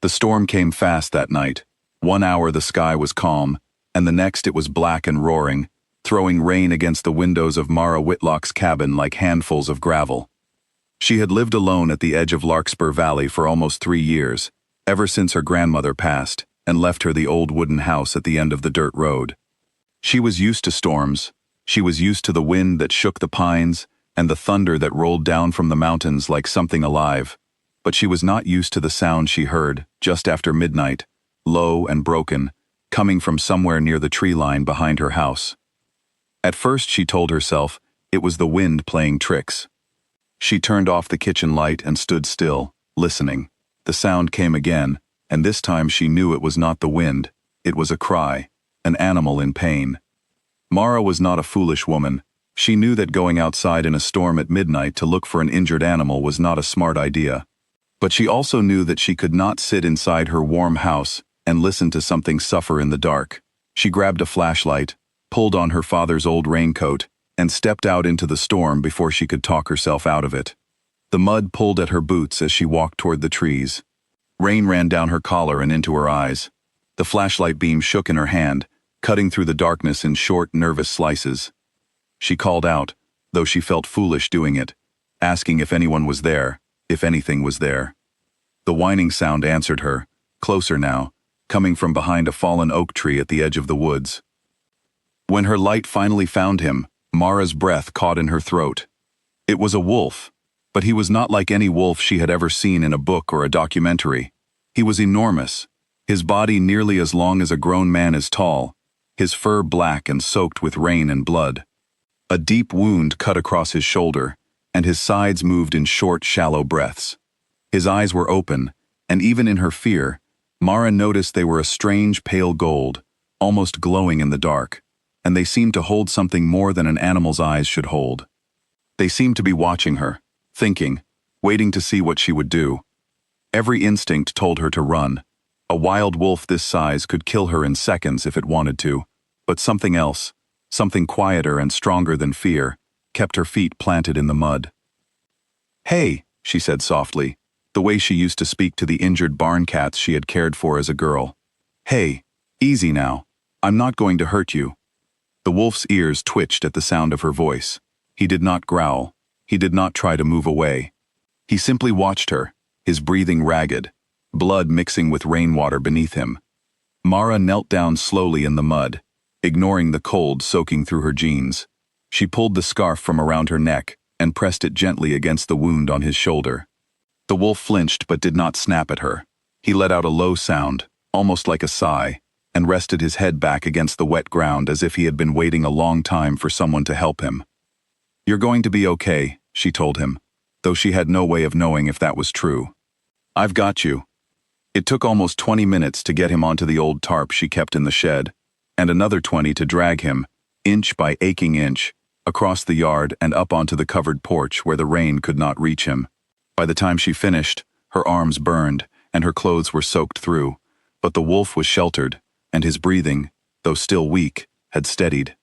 The storm came fast that night. 1 hour the sky was calm, and the next it was black and roaring, throwing rain against the windows of Mara Whitlock's cabin like handfuls of gravel. She had lived alone at the edge of Larkspur Valley for almost 3 years, ever since her grandmother passed and left her the old wooden house at the end of the dirt road. She was used to storms. She was used to the wind that shook the pines and the thunder that rolled down from the mountains like something alive. But she was not used to the sound she heard just after midnight, low and broken, coming from somewhere near the tree line behind her house. At first she told herself it was the wind playing tricks. She turned off the kitchen light and stood still, listening. The sound came again, and this time she knew it was not the wind. It was a cry, an animal in pain. Mara was not a foolish woman. She knew that going outside in a storm at midnight to look for an injured animal was not a smart idea. But she also knew that she could not sit inside her warm house and listen to something suffer in the dark. She grabbed a flashlight, pulled on her father's old raincoat, and stepped out into the storm before she could talk herself out of it. The mud pulled at her boots as she walked toward the trees. Rain ran down her collar and into her eyes. The flashlight beam shook in her hand, cutting through the darkness in short, nervous slices. She called out, though she felt foolish doing it, asking if anyone was there, if anything was there. The whining sound answered her, closer now, coming from behind a fallen oak tree at the edge of the woods. When her light finally found him, Mara's breath caught in her throat. It was a wolf, but he was not like any wolf she had ever seen in a book or a documentary. He was enormous, his body nearly as long as a grown man is tall, his fur black and soaked with rain and blood. A deep wound cut across his shoulder, and his sides moved in short, shallow breaths. His eyes were open, and even in her fear, Mara noticed they were a strange pale gold, almost glowing in the dark, and they seemed to hold something more than an animal's eyes should hold. They seemed to be watching her, thinking, waiting to see what she would do. Every instinct told her to run. A wild wolf this size could kill her in seconds if it wanted to, but something else, something quieter and stronger than fear, kept her feet planted in the mud. "Hey," she said softly, the way she used to speak to the injured barn cats she had cared for as a girl. "Hey, easy now. I'm not going to hurt you." The wolf's ears twitched at the sound of her voice. He did not growl. He did not try to move away. He simply watched her, his breathing ragged, blood mixing with rainwater beneath him. Mara knelt down slowly in the mud, ignoring the cold soaking through her jeans. She pulled the scarf from around her neck and pressed it gently against the wound on his shoulder. The wolf flinched but did not snap at her. He let out a low sound, almost like a sigh, and rested his head back against the wet ground as if he had been waiting a long time for someone to help him. "You're going to be okay," she told him, though she had no way of knowing if that was true. "I've got you." It took almost 20 minutes to get him onto the old tarp she kept in the shed, and another 20 to drag him, inch by aching inch, across the yard and up onto the covered porch where the rain could not reach him. By the time she finished, her arms burned and her clothes were soaked through, but the wolf was sheltered, and his breathing, though still weak, had steadied.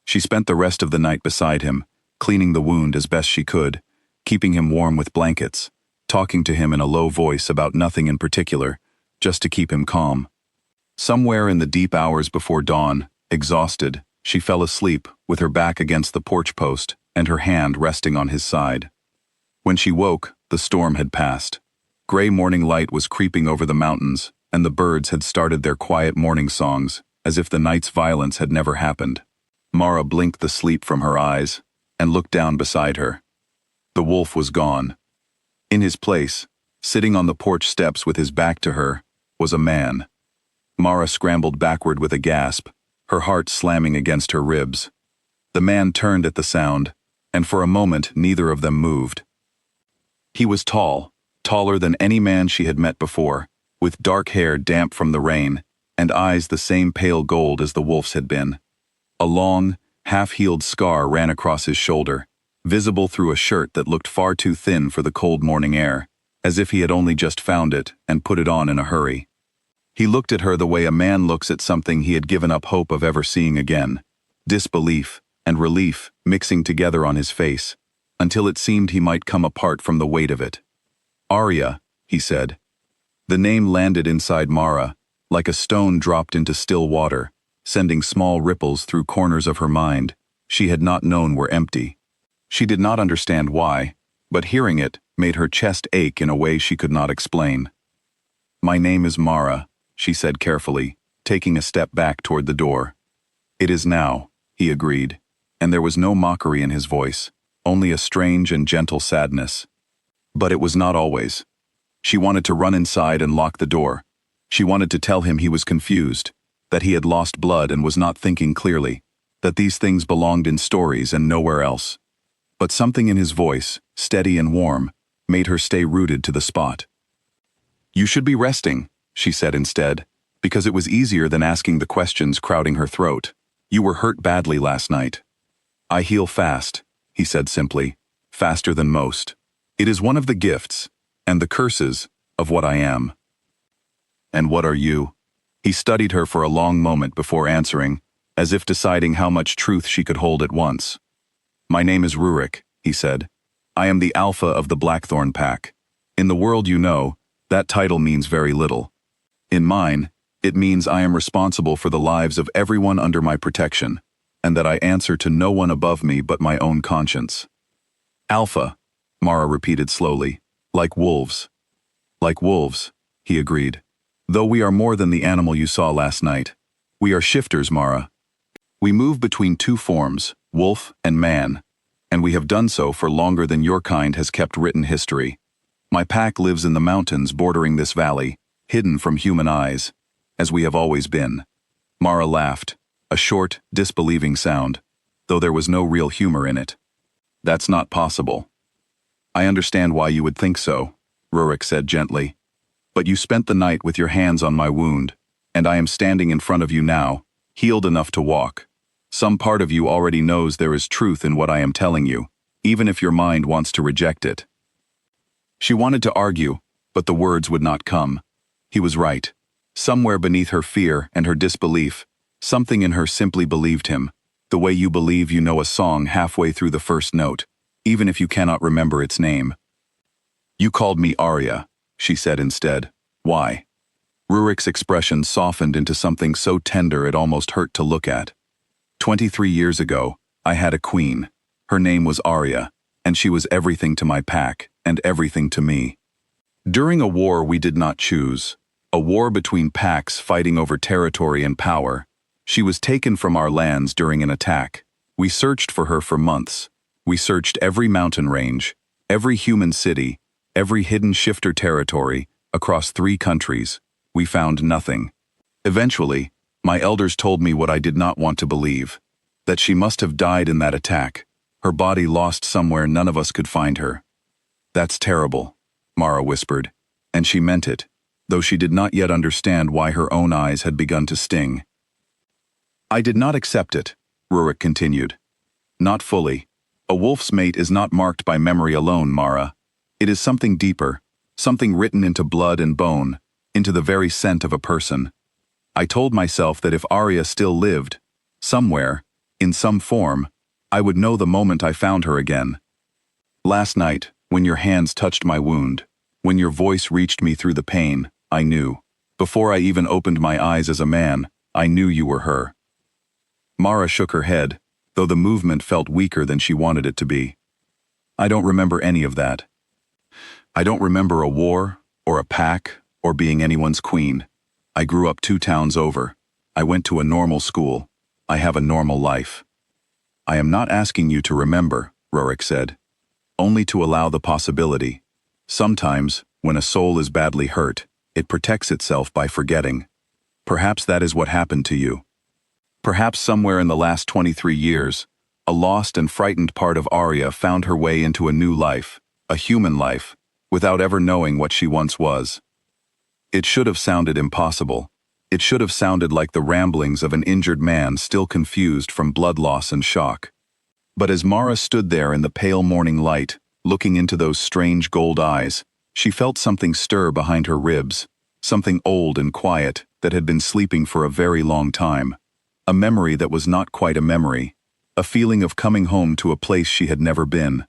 She spent the rest of the night beside him, cleaning the wound as best she could, keeping him warm with blankets, talking to him in a low voice about nothing in particular, just to keep him calm. Somewhere in the deep hours before dawn, exhausted, she fell asleep with her back against the porch post and her hand resting on his side. When she woke, the storm had passed. Gray morning light was creeping over the mountains, and the birds had started their quiet morning songs, as if the night's violence had never happened. Mara blinked the sleep from her eyes and looked down beside her. The wolf was gone. In his place, sitting on the porch steps with his back to her, was a man. Mara scrambled backward with a gasp, her heart slamming against her ribs. The man turned at the sound, and for a moment neither of them moved. He was tall, taller than any man she had met before, with dark hair damp from the rain, and eyes the same pale gold as the wolf's had been. A long, half-healed scar ran across his shoulder, visible through a shirt that looked far too thin for the cold morning air, as if he had only just found it and put it on in a hurry. He looked at her the way a man looks at something he had given up hope of ever seeing again, disbelief and relief mixing together on his face, until it seemed he might come apart from the weight of it. "Arya," he said. The name landed inside Mara, like a stone dropped into still water, sending small ripples through corners of her mind she had not known were empty. She did not understand why, but hearing it made her chest ache in a way she could not explain. "My name is Mara," she said carefully, taking a step back toward the door. "It is now," he agreed, and there was no mockery in his voice, only a strange and gentle sadness. But it was not always. She wanted to run inside and lock the door. She wanted to tell him he was confused, that he had lost blood and was not thinking clearly, that these things belonged in stories and nowhere else. But something in his voice, steady and warm, made her stay rooted to the spot. "You should be resting," she said instead, because it was easier than asking the questions crowding her throat. "You were hurt badly last night." "I heal fast," he said simply, "faster than most. It is one of the gifts, and the curses, of what I am." "And what are you?" He studied her for a long moment before answering, as if deciding how much truth she could hold at once. "My name is Rurik," he said. "I am the Alpha of the Blackthorn Pack. In the world you know, that title means very little. In mine, it means I am responsible for the lives of everyone under my protection, and that I answer to no one above me but my own conscience." "Alpha," Mara repeated slowly, "like wolves." "Like wolves," he agreed. "Though we are more than the animal you saw last night. We are shifters, Mara. We move between two forms, wolf and man, and we have done so for longer than your kind has kept written history. My pack lives in the mountains bordering this valley, hidden from human eyes, as we have always been." Mara laughed, a short, disbelieving sound, though there was no real humor in it. "That's not possible." "I understand why you would think so," Rurik said gently. "But you spent the night with your hands on my wound, and I am standing in front of you now, healed enough to walk. Some part of you already knows there is truth in what I am telling you, even if your mind wants to reject it." She wanted to argue, but the words would not come. He was right. Somewhere beneath her fear and her disbelief, something in her simply believed him, the way you believe you know a song halfway through the first note, even if you cannot remember its name. "You called me Arya," she said instead. "Why?" Rurik's expression softened into something so tender it almost hurt to look at. 23 years ago, I had a queen. Her name was Arya, and she was everything to my pack, and everything to me. During a war we did not choose, a war between packs fighting over territory and power, she was taken from our lands during an attack. We searched for her for months. We searched every mountain range, every human city, every hidden shifter territory, across 3 countries. We found nothing. Eventually, my elders told me what I did not want to believe, that she must have died in that attack, her body lost somewhere none of us could find her. "That's terrible," Mara whispered, and she meant it, though she did not yet understand why her own eyes had begun to sting. "I did not accept it," Rurik continued. "Not fully. A wolf's mate is not marked by memory alone, Mara. It is something deeper, something written into blood and bone, into the very scent of a person. I told myself that if Arya still lived, somewhere, in some form, I would know the moment I found her again. Last night, when your hands touched my wound, when your voice reached me through the pain, I knew. Before I even opened my eyes as a man, I knew you were her." Mara shook her head, though the movement felt weaker than she wanted it to be. "I don't remember any of that. I don't remember a war, or a pack, or being anyone's queen. I grew up 2 towns over. I went to a normal school. I have a normal life." "I am not asking you to remember," Rurik said, "only to allow the possibility. Sometimes, when a soul is badly hurt, it protects itself by forgetting. Perhaps that is what happened to you. Perhaps somewhere in the last 23 years, a lost and frightened part of Arya found her way into a new life, a human life, without ever knowing what she once was. It should have sounded impossible. It should have sounded like the ramblings of an injured man still confused from blood loss and shock. But as Mara stood there in the pale morning light, looking into those strange gold eyes, she felt something stir behind her ribs, something old and quiet that had been sleeping for a very long time. A memory that was not quite a memory, a feeling of coming home to a place she had never been.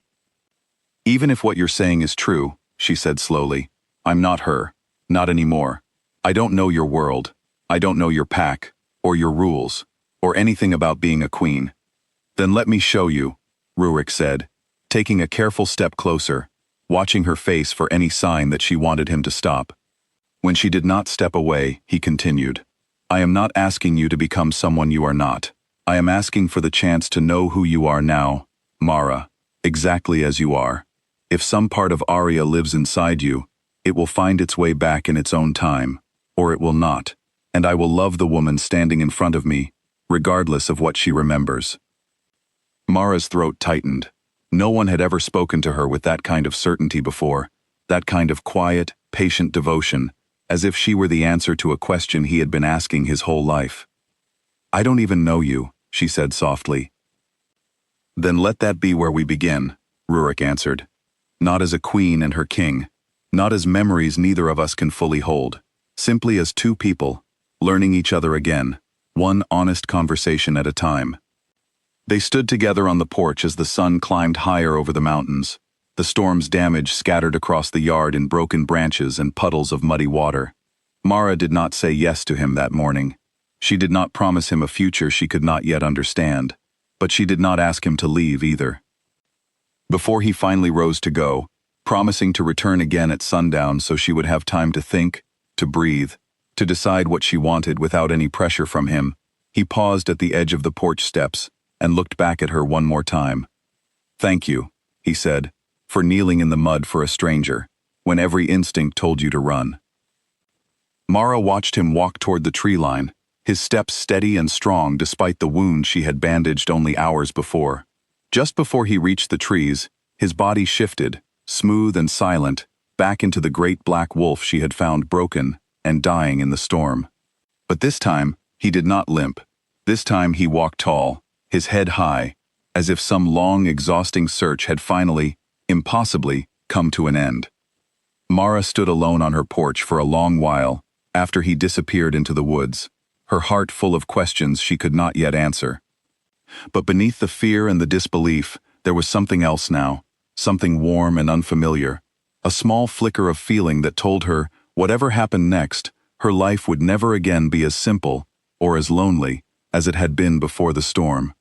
"Even if what you're saying is true," she said slowly, "I'm not her. Not anymore. I don't know your world. I don't know your pack, or your rules, or anything about being a queen. Then let me show you, Rurik said, taking a careful step closer, watching her face for any sign that she wanted him to stop. When she did not step away, he continued, I am not asking you to become someone you are not. I am asking for the chance to know who you are now, Mara, exactly as you are. If some part of Arya lives inside you, it will find its way back in its own time, or it will not, and I will love the woman standing in front of me, regardless of what she remembers. Mara's throat tightened. No one had ever spoken to her with that kind of certainty before, that kind of quiet, patient devotion, as if she were the answer to a question he had been asking his whole life. I don't even know you, she said softly. Then let that be where we begin, Rurik answered. Not as a queen and her king, not as memories neither of us can fully hold, simply as two people, learning each other again, one honest conversation at a time. They stood together on the porch as the sun climbed higher over the mountains, the storm's damage scattered across the yard in broken branches and puddles of muddy water. Mara did not say yes to him that morning. She did not promise him a future she could not yet understand, but she did not ask him to leave either. Before he finally rose to go, promising to return again at sundown so she would have time to think, to breathe, to decide what she wanted without any pressure from him, he paused at the edge of the porch steps and looked back at her one more time. Thank you, he said, for kneeling in the mud for a stranger, when every instinct told you to run. Mara watched him walk toward the tree line, his steps steady and strong despite the wound she had bandaged only hours before. Just before he reached the trees, his body shifted, smooth and silent, back into the great black wolf she had found broken and dying in the storm. But this time, he did not limp. This time he walked tall, his head high, as if some long, exhausting search had finally, impossibly, come to an end. Mara stood alone on her porch for a long while, after he disappeared into the woods, her heart full of questions she could not yet answer. But beneath the fear and the disbelief, there was something else now, something warm and unfamiliar, a small flicker of feeling that told her, whatever happened next, her life would never again be as simple, or as lonely, as it had been before the storm.